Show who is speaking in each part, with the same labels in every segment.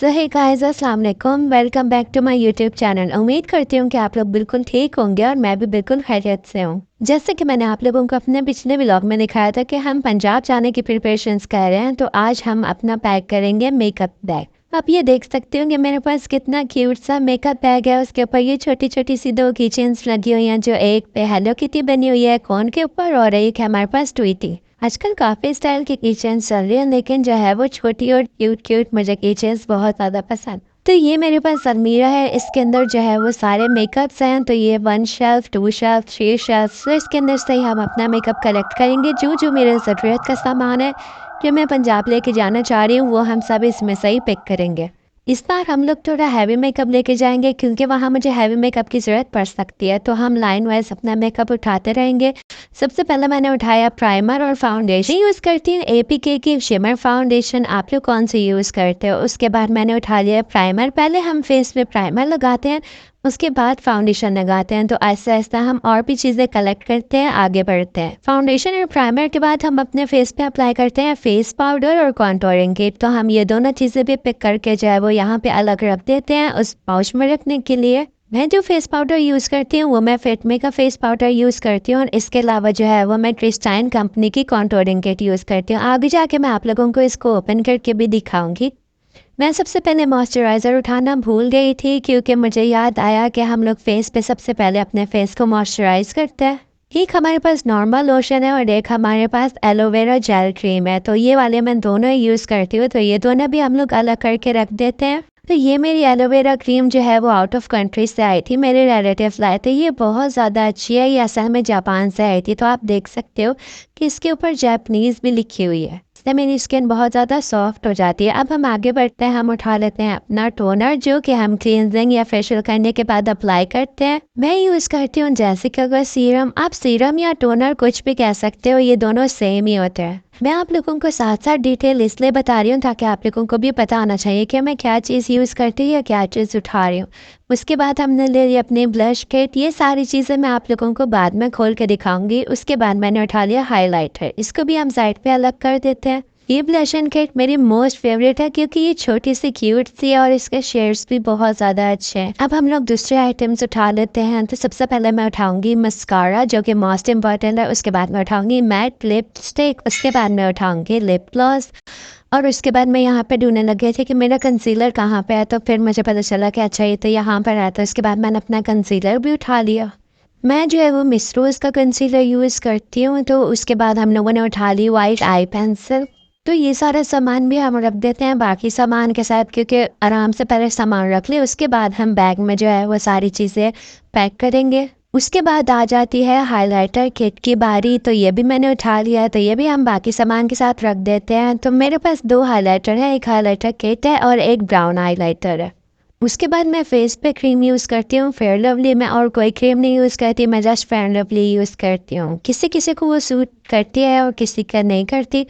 Speaker 1: सो हे guys, अस्सलाम वालेकुम। Welcome back to my YouTube channel. उम्मीद करती हूँ कि आप लोग बिल्कुल ठीक होंगे और मैं भी बिल्कुल खैरियत से हूँ। जैसे कि मैंने आप लोगों को अपने पिछले व्लॉग में दिखाया था कि हम पंजाब जाने की प्रिपरेशंस कर रहे हैं, तो आज हम अपना पैक करेंगे मेकअप बैग। आप ये देख सकते हो कि मेरे पास कितना क्यूट सा मेकअप बैग है। उसके ऊपर ये छोटी छोटी सी दो कीचेन्स लगी हुई हैं, जो एक पे हेलो किटी बनी हुई है कौन के ऊपर और एक है हमारे पास ट्वीटी। आजकल काफ़ी स्टाइल की किचन्स चल रही हैं, लेकिन जो है वो छोटी और क्यूट क्यूट मुझे किचन्स बहुत ज़्यादा पसंद। तो ये मेरे पास अलमीरा है, इसके अंदर जो है वो सारे मेकअप्स हैं। तो ये 1 शेल्फ, 2 शेल्फ, 3 शेल्फ, तो इसके अंदर से ही हम अपना मेकअप कलेक्ट करेंगे। जो जो मेरे ज़रूरत का सामान है जो मैं पंजाब लेके जाना चाह रही हूँ, वो हम सब इसमें से ही पिक करेंगे। इस बार हम लोग थोड़ा हैवी मेकअप लेके जाएंगे, क्योंकि वहाँ मुझे हैवी मेकअप की ज़रूरत पड़ सकती है। तो हम लाइन वाइज अपना मेकअप उठाते रहेंगे। सबसे पहले मैंने उठाया प्राइमर और फाउंडेशन। यूज़ करती हूँ एपीके की शिमर फाउंडेशन। आप लोग कौन सी यूज़ करते हो? उसके बाद मैंने उठा लिया प्राइमर। पहले हम फेस पे प्राइमर लगाते हैं, उसके बाद फाउंडेशन लगाते हैं। तो ऐसा ऐसा हम और भी चीज़ें कलेक्ट करते हैं, आगे बढ़ते हैं। फाउंडेशन और प्राइमर के बाद हम अपने फेस पे अप्लाई करते हैं फेस पाउडर और कॉन्टोरिंग किट। तो हम ये दोनों चीज़ें भी पिक करके जो है वो यहाँ पे अलग रख देते हैं उस पाउच में रखने के लिए। मैं जो फेस पाउडर यूज़ करती हूँ वो मैं फिटमी का फेस पाउडर यूज़ करती हूँ, और इसके अलावा जो है वो मैं क्रिस्टाइन कंपनी की कॉन्टोरिंग किट यूज़ करती हूँ। आगे जाके मैं आप लोगों को इसको ओपन करके भी दिखाऊंगी। मैं सबसे पहले मॉइस्चराइज़र उठाना भूल गई थी, क्योंकि मुझे याद आया कि हम लोग फेस पे सबसे पहले अपने फेस को मॉइस्चराइज करते हैं। एक हमारे पास नॉर्मल लोशन है और एक हमारे पास एलोवेरा जेल क्रीम है। तो ये वाले मैं दोनों ही यूज़ करती हूँ, तो ये दोनों भी हम लोग अलग करके रख देते हैं। तो ये मेरी एलोवेरा क्रीम जो है वो आउट ऑफ कंट्री से आई थी, मेरे रिलेटिव्स लाए थे। ये बहुत ज़्यादा अच्छी है, ये असल में जापान से आई थी। तो आप देख सकते हो कि इसके ऊपर जापानीज़ भी लिखी हुई है, इससे मेरी स्किन बहुत ज़्यादा सॉफ्ट हो जाती है। अब हम आगे बढ़ते हैं, हम उठा लेते हैं अपना टोनर, जो कि हम क्लींजिंग या फेशियल करने के बाद अप्लाई करते हैं। मैं यूज़ करती हूँ जेसिका का सीरम। आप सीरम या टोनर कुछ भी कह सकते हो, ये दोनों सेम ही होते हैं। मैं आप लोगों को साथ साथ डिटेल इसलिए बता रही हूँ ताकि आप लोगों को भी पता होना चाहिए कि मैं क्या चीज़ यूज़ करती हूँ या क्या चीज़ उठा रही हूँ। उसके बाद हमने ले लिया अपने ब्लश किट। ये सारी चीज़ें मैं आप लोगों को बाद में खोल के दिखाऊंगी। उसके बाद मैंने उठा लिया हाइलाइटर, इसको भी हम साइड पे अलग कर देते हैं। ये ब्लश एंड किट मेरी मोस्ट फेवरेट है, क्योंकि ये छोटी सी क्यूट सी है और इसके शेड्स भी बहुत ज़्यादा अच्छे हैं। अब हम लोग दूसरे आइटम्स उठा लेते हैं। तो सबसे पहले मैं उठाऊंगी मस्कारा, जो कि मोस्ट इम्पॉर्टेंट है। उसके बाद मैं उठाऊंगी मैट लिपस्टिक। उसके बाद मैं उठाऊंगी लिप ग्लॉस। और उसके बाद मैं यहाँ पे ढूंढने लग गई थी कि मेरा कंसीलर कहाँ पे है। तो फिर मुझे पता चला कि अच्छा ये तो यहाँ पर है। तो इसके बाद मैंने अपना कंसीलर भी उठा लिया। मैं जो है वो मिस रोज़ का कंसीलर यूज़ करती हूँ। तो उसके बाद हम लोगों ने उठा ली वाइट आई पेंसिल। तो ये सारा सामान भी हम रख देते हैं बाकी सामान के साथ, क्योंकि आराम से पहले सामान रख ले, उसके बाद हम बैग में जो है वो सारी चीज़ें पैक करेंगे। उसके बाद आ जाती है हाइलाइटर किट की बारी। तो ये भी मैंने उठा लिया है, तो ये भी हम बाकी सामान के साथ रख देते हैं। तो मेरे पास 2 हाइलाइटर है, एक हाइलाइटर किट है और एक ब्राउन हाइलाइटर है। उसके बाद मैं फेस पे क्रीम यूज़ करती हूँ फेयर लवली में, और कोई क्रीम नहीं यूज़ करती, मैं जस्ट फेयर लवली यूज़ करती हूँ। किसी किसी को वो सूट करती है और किसी का नहीं करती।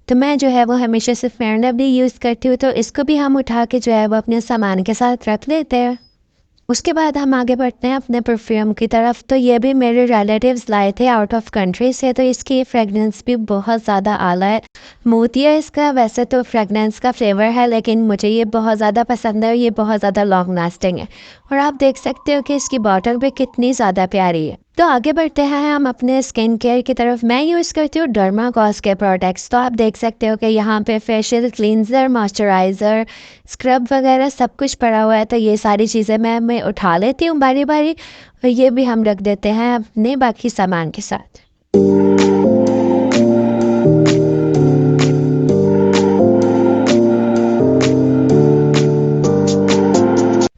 Speaker 1: तो मैं जो है वो हमेशा से फेयर लवली यूज़ करती हूँ। तो इसको भी हम उठा के जो है वो अपने सामान के साथ रख लेते हैं। उसके बाद हम आगे बढ़ते हैं अपने परफ्यूम की तरफ। तो ये भी मेरे रिलेटिव्स लाए थे आउट ऑफ कंट्री से। तो इसकी फ्रेगनेंस भी बहुत ज़्यादा आला है, मोतिया इसका। वैसे तो फ्रेगनेंस का फ्लेवर है, लेकिन मुझे ये बहुत ज़्यादा पसंद है और ये बहुत ज़्यादा लॉन्ग लास्टिंग है। और आप देख सकते हो कि इसकी बॉटल भी कितनी ज़्यादा प्यारी है। तो आगे बढ़ते हैं हम अपने स्किन केयर की तरफ। मैं यूज़ करती हूँ डर्माकोस के प्रोडक्ट्स। तो आप देख सकते हो कि यहाँ पे फेशियल क्लींजर, मॉइस्चराइज़र, स्क्रब वगैरह सब कुछ पड़ा हुआ है। तो ये सारी चीज़ें मैं उठा लेती हूँ बारी बारी, और ये भी हम रख देते हैं अपने बाकी सामान के साथ।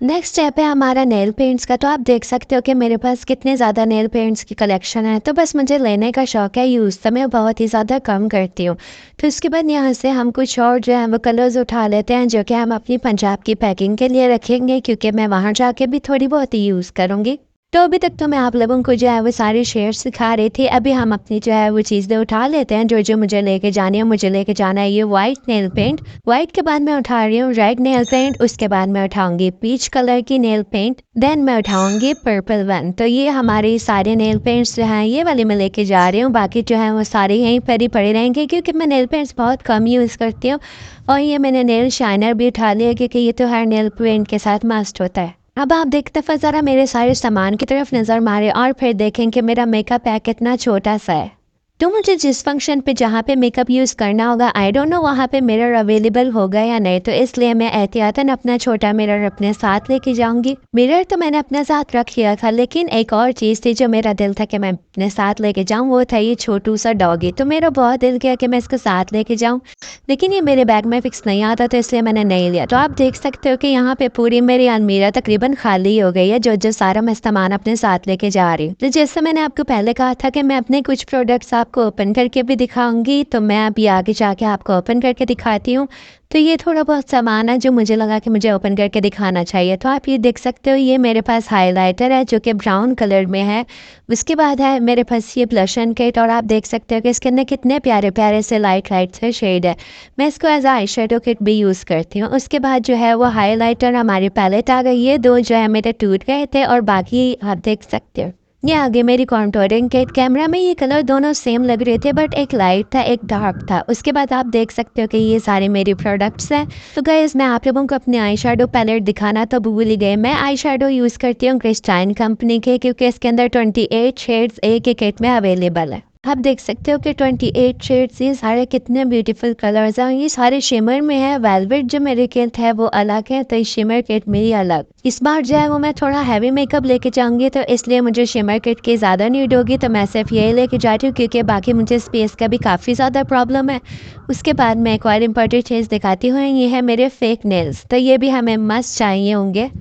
Speaker 1: नेक्स्ट स्टेप है हमारा नेल पेंट्स का। तो आप देख सकते हो कि मेरे पास कितने ज़्यादा नेल पेंट्स की कलेक्शन है। तो बस मुझे लेने का शौक है, यूज़ तो मैं बहुत ही ज़्यादा कम करती हूँ। तो उसके बाद यहाँ से हम कुछ और जो है वो कलर्स उठा लेते हैं, जो कि हम अपनी पंजाब की पैकिंग के लिए रखेंगे, क्योंकि मैं वहाँ जाके भी थोड़ी बहुत ही यूज़ करूँगी। तो अभी तक तो मैं आप लोगों को जो है वो सारे शेयर्स सिखा रही थी। अभी हम अपनी जो है वो चीज़ें उठा लेते हैं जो जो मुझे लेके जानी है। मुझे लेके जाना है ये वाइट नेल पेंट। वाइट के बाद मैं उठा रही हूँ रेड नेल पेंट। उसके बाद मैं उठाऊंगी पीच कलर की नेल पेंट। देन मैं उठाऊंगी पर्पल वन। तो ये हमारे सारे नेल पेंट्स जो हैं ये वाले मैं लेके जा रही हूँ। बाकी जो है वो सारे यहीं पर ही पड़े रहेंगे क्योंकि मैं नेल पेंट्स बहुत कम यूज़ करती हूँ। और ये मैंने नेल शाइनर भी उठा लिया क्योंकि ये तो हर नेल पेंट के साथ मस्ट होता है। अब आप एक दफ़ा ज़रा मेरे सारे सामान की तरफ नज़र मारें और फिर देखें कि मेरा मेकअप पैक कितना छोटा सा है। तो मुझे जिस फंक्शन पे जहाँ पे मेकअप यूज़ करना होगा आई डोंट नो वहाँ पे मिरर अवेलेबल होगा या नहीं, तो इसलिए मैं एहतियातन अपना छोटा मिरर अपने साथ लेके जाऊंगी। मिरर तो मैंने अपने साथ रख लिया था, लेकिन एक और चीज़ थी जो मेरा दिल था कि मैं अपने साथ लेके जाऊँ, वो था ये छोटू सा डॉगी। तो मेरा बहुत दिल किया कि मैं इसको साथ लेके जाऊँ, लेकिन ये मेरे बैग में फिक्स नहीं आता, तो इसलिए मैंने नहीं लिया। तो आप देख सकते हो कि यहाँ पे पूरी मेरी अलमीरा तकरीबन खाली हो गई है, जो जो सारा मैं सामान अपने साथ लेके जा रही हूँ। तो जैसे मैंने आपको पहले कहा था कि मैं अपने कुछ प्रोडक्ट्स आपको ओपन करके भी दिखाऊंगी, तो मैं अभी आगे जाके आपको ओपन करके दिखाती हूँ। तो ये थोड़ा बहुत सामान है जो मुझे लगा कि मुझे ओपन करके दिखाना चाहिए। तो आप ये देख सकते हो, ये मेरे पास हाइलाइटर है जो कि ब्राउन कलर में है। उसके बाद है मेरे पास ये ब्लश एंड किट, और आप देख सकते हो कि इसके अंदर कितने प्यारे प्यारे से लाइट लाइट से शेड है। मैं इसको एज आई शेडो किट भी यूज़ करती हूँ। उसके बाद जो है वो हाइलाइटर हमारी पैलेट आ गई। ये दो जो है मेरे टूट गए थे, और बाकी आप देख सकते हो ये आगे मेरी कॉन्टोरिंग किट। कैमरा में ये कलर दोनों सेम लग रहे थे, बट एक लाइट था एक डार्क था। उसके बाद आप देख सकते हो कि ये सारे मेरे प्रोडक्ट्स हैं। तो गाइस मैं आप लोगों को अपने आई शेडो पैलेट दिखाना तो भूल ही गए। मैं आई शेडो यूज़ करती हूँ क्रिस्टाइन कंपनी के, क्योंकि इसके अंदर 28 शेड्स एक ही किट में अवेलेबल है। आप देख सकते हो कि 28 शेड्स, ये सारे कितने ब्यूटीफुल कलर्स हैं। ये सारे शिमर में है। वेलवेट जो मेरी किट है वो अलग है, तो ये शिमर किट मेरी अलग। इस बार जो है वो मैं थोड़ा हैवी मेकअप लेके जाऊंगी, तो इसलिए मुझे शिमर किट की ज़्यादा नीड होगी, तो मैं सिर्फ यही लेके जा रही हूँ क्योंकि बाकी मुझे स्पेस का भी काफ़ी ज़्यादा प्रॉब्लम है। उसके बाद मैं एक और इम्पोर्टेंट चीज़ दिखाती हूँ, ये है मेरे फेक नेल्स। तो ये भी हमें मस्ट चाहिए होंगे।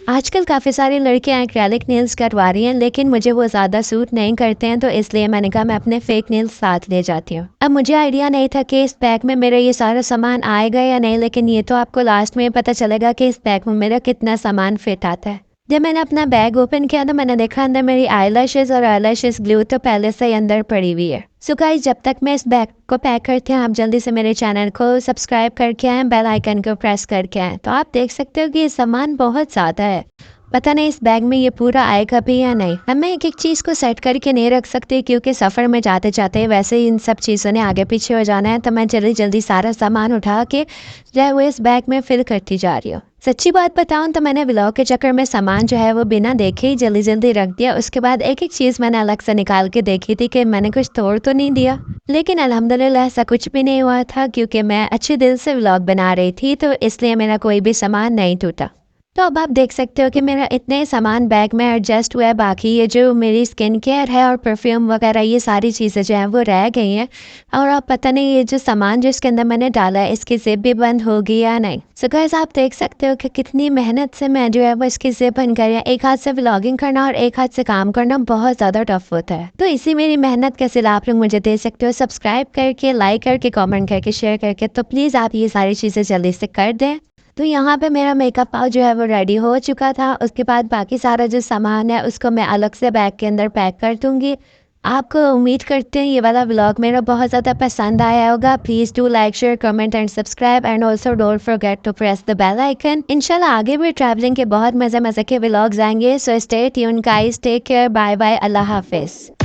Speaker 1: आजकल काफ़ी सारी लड़कियां एक्रेलिक नेल्स करवा रही हैं, लेकिन मुझे वो ज़्यादा सूट नहीं करते हैं, तो इसलिए मैंने कहा मैं अपने फेक नेल्स साथ ले जाती हूँ। अब मुझे आइडिया नहीं था कि इस बैग में मेरा ये सारा सामान आएगा या नहीं, लेकिन ये तो आपको लास्ट में पता चलेगा कि इस बैग में मेरा कितना सामान फिट आता है। जब मैंने अपना बैग ओपन किया तो मैंने देखा अंदर मेरी आईलैशेस और आईलैशेस ग्लू तो पहले से ही अंदर पड़ी हुई है। सो गाइस, जब तक मैं इस बैग को पैक करते हैं, आप जल्दी से मेरे चैनल को सब्सक्राइब करके आएँ, बेल आइकन को प्रेस करके आएँ। तो आप देख सकते हो कि ये सामान बहुत ज़्यादा है। पता नहीं इस बैग में ये पूरा आएगा भी या नहीं। अब मैं एक एक चीज़ को सेट करके नहीं रख सकती क्योंकि सफ़र में जाते जाते वैसे ही इन सब चीज़ों ने आगे पीछे हो जाना है, तो मैं जल्दी जल्दी सारा सामान उठा के जो है वो इस बैग में फिल करती जा रही हूँ। सच्ची बात बताऊँ तो मैंने व्लॉग के चक्कर में सामान जो है वो बिना देखे ही जल्दी जल्दी रख दिया। उसके बाद एक एक चीज़ मैंने अलग से निकाल के देखी थी कि मैंने कुछ तोड़ तो नहीं दिया, लेकिन अल्हम्दुलिल्लाह ऐसा कुछ भी नहीं हुआ था क्योंकि मैं अच्छे दिल से व्लॉग बना रही थी, तो इसलिए मेरा कोई भी सामान नहीं टूटा। तो अब आप देख सकते हो कि मेरा इतने सामान बैग में एडजस्ट हुआ है। बाकी ये जो मेरी स्किन केयर है और परफ्यूम वगैरह ये सारी चीज़ें जो हैं वो रह गई हैं। और अब पता नहीं ये जो सामान जिसके अंदर मैंने डाला है इसकी ज़िप भी बंद होगी या नहीं। सो गाइस, आप देख सकते हो कि कितनी मेहनत से मैं जो है वो इसकी ज़िप बंद कर रही हूँ। एक हाथ से व्लॉगिंग करना और एक हाथ से काम करना बहुत ज़्यादा टफ होता है, तो इसी मेरी मेहनत का सिला आप लोग मुझे दे सकते हो सब्सक्राइब करके, लाइक करके, कॉमेंट करके, शेयर करके। तो प्लीज़ आप ये सारी चीज़ें जल्दी से कर दें। तो यहाँ पे मेरा मेकअप पाउच जो है वो रेडी हो चुका था। उसके बाद बाकी सारा जो सामान है उसको मैं अलग से बैग के अंदर पैक कर दूँगी। आपको उम्मीद करते हैं ये वाला व्लॉग मेरा बहुत ज़्यादा पसंद आया होगा। Please do like, share, comment and subscribe, and also don't forget to press the bell icon. इंशाल्लाह आगे भी ट्रैवलिंग के बहुत मज़े मज़े के व्लॉग्स आएंगे। So stay tuned guys, take care, bye bye, अल्लाह हाफिज़।